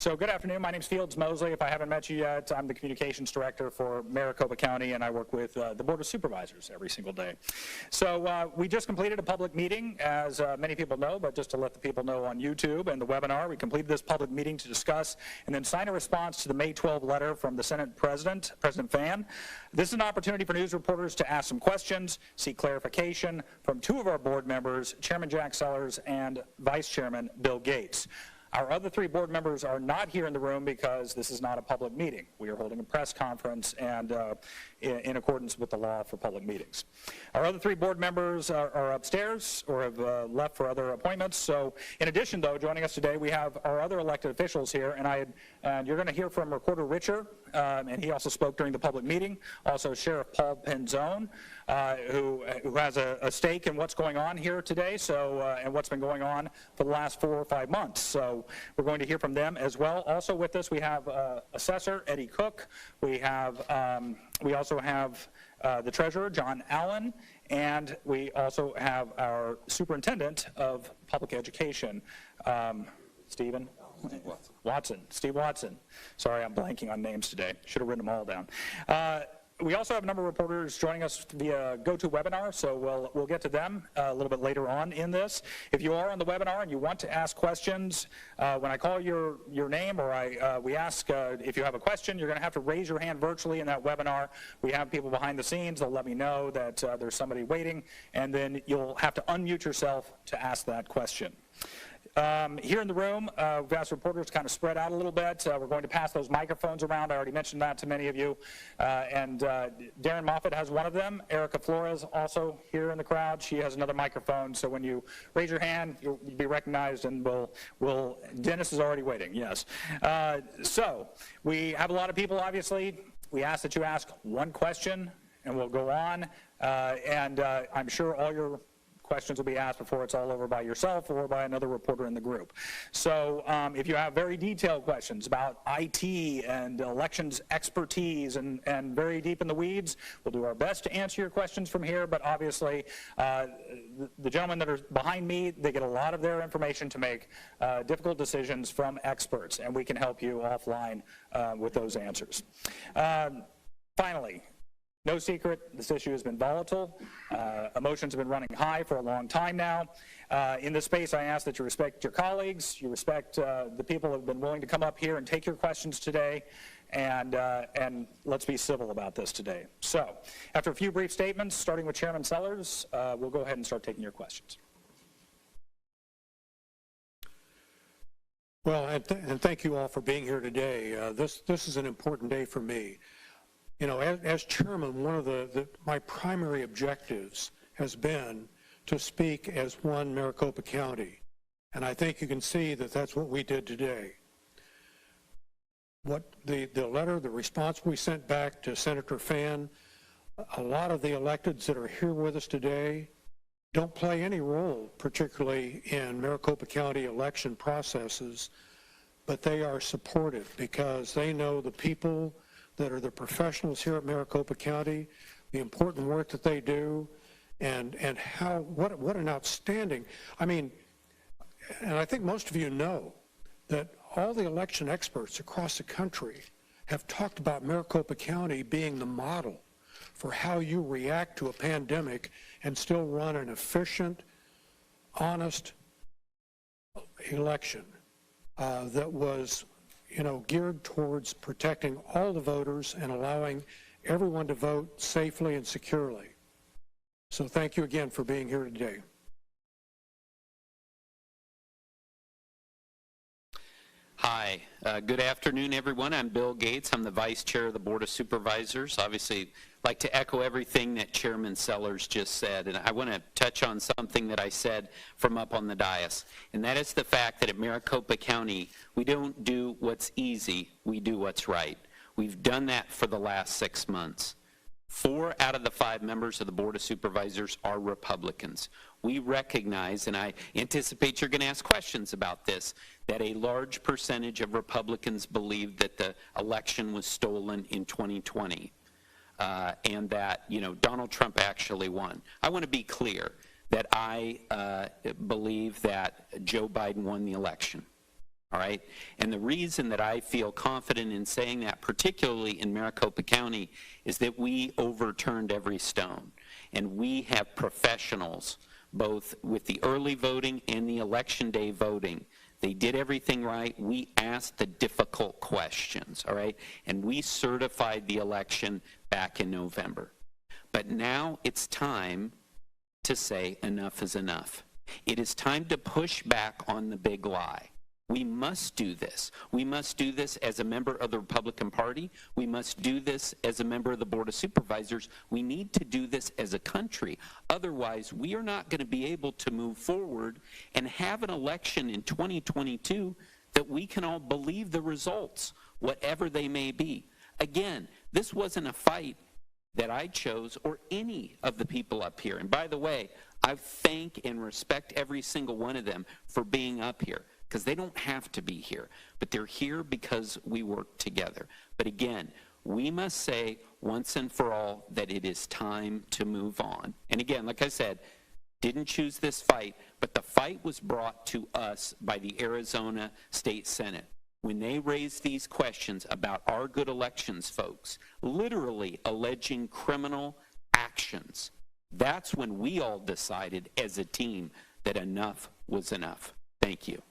So good afternoon. My name is Fields Mosley. If I haven't met you yet, I'm the communications director for Maricopa County, and I work with the Board of Supervisors every single day. So we just completed a public meeting, as many people know, but just to let the people know on YouTube and the webinar, we completed this public meeting to discuss and then sign a response to the May 12 letter from the Senate President, President Fan. This is an opportunity for news reporters to ask some questions, seek clarification from two of our board members, Chairman Jack Sellers and Vice Chairman Bill Gates. Our other three board members are not here in the room because this is not a public meeting. We are holding a press conference and in accordance with the law for public meetings. Our other three board members are upstairs or have left for other appointments. So in addition, though, joining us today, we have our other elected officials here, and you're going to hear from Recorder Richer, and he also spoke during the public meeting. Also Sheriff Paul Penzone, who has a stake in what's going on here today, and what's been going on for the last 4 or 5 months. So we're going to hear from them as well. Also with us, we have Assessor Eddie Cook. We also have the Treasurer, John Allen, and we also have our Superintendent of Public Education, Steve Watson. Sorry, I'm blanking on names today. Should have written them all down. We also have a number of reporters joining us via GoToWebinar, so we'll get to them a little bit later on in this. If you are on the webinar and you want to ask questions, when I call your name or we ask if you have a question, you're going to have to raise your hand virtually in that webinar. We have people behind the scenes. They'll let me know that there's somebody waiting, and then you'll have to unmute yourself to ask that question. Here in the room, we've asked reporters to kind of spread out a little bit. We're going to pass those microphones around. I already mentioned that to many of you. And Darren Moffat has one of them. Erica Flores also here in the crowd. She has another microphone. So when you raise your hand, you'll be recognized, and Dennis is already waiting, yes. So we have a lot of people, obviously. We ask that you ask one question, and we'll go on. I'm sure all your questions will be asked before it's all over by yourself or by another reporter in the group. So if you have very detailed questions about IT and elections expertise and very deep in the weeds, we'll do our best to answer your questions from here, but obviously the gentlemen that are behind me, they get a lot of their information to make difficult decisions from experts, and we can help you offline with those answers. Finally, no secret, this issue has been volatile. Emotions have been running high for a long time now. In this space, I ask that you respect your colleagues, you respect the people who have been willing to come up here and take your questions today, and let's be civil about this today. So, after a few brief statements, starting with Chairman Sellers, we'll go ahead and start taking your questions. Well, and thank you all for being here today. This is an important day for me. You know, as chairman, one of my primary objectives has been to speak as one Maricopa County, and I think you can see that that's what we did today. What the letter, the response we sent back to Senator Fan, a lot of the electeds that are here with us today don't play any role, particularly in Maricopa County election processes, but they are supportive because they know the people that are the professionals here at Maricopa County, the important work that they do, and what an outstanding, I mean, and I think most of you know that all the election experts across the country have talked about Maricopa County being the model for how you react to a pandemic and still run an efficient, honest election that was geared towards protecting all the voters and allowing everyone to vote safely and securely. So thank you again for being here today. Hi, good afternoon, everyone. I'm Bill Gates. I'm the Vice Chair of the Board of Supervisors. Obviously, I'd like to echo everything that Chairman Sellers just said, and I want to touch on something that I said from up on the dais, and that is the fact that at Maricopa County, we don't do what's easy, we do what's right. We've done that for the last 6 months. 4 out of the 5 members of the Board of Supervisors are Republicans. We recognize, and I anticipate you're going to ask questions about this, that a large percentage of Republicans believe that the election was stolen in 2020 and that, Donald Trump actually won. I want to be clear that I believe that Joe Biden won the election. all right? And the reason that I feel confident in saying that, particularly in Maricopa County, is that we overturned every stone. And we have professionals, both with the early voting and the election day voting. They did everything right. We asked the difficult questions, all right? And we certified the election back in November. But now it's time to say enough is enough. It is time to push back on the big lie. We must do this. We must do this as a member of the Republican Party. We must do this as a member of the Board of Supervisors. We need to do this as a country. Otherwise, we are not going to be able to move forward and have an election in 2022 that we can all believe the results, whatever they may be. Again, this wasn't a fight that I chose or any of the people up here. And by the way, I thank and respect every single one of them for being up here, because they don't have to be here, but they're here because we work together. But again, we must say once and for all that it is time to move on. And again, like I said, didn't choose this fight, but the fight was brought to us by the Arizona State Senate. When they raised these questions about our good elections folks, literally alleging criminal actions, that's when we all decided as a team that enough was enough. Thank you.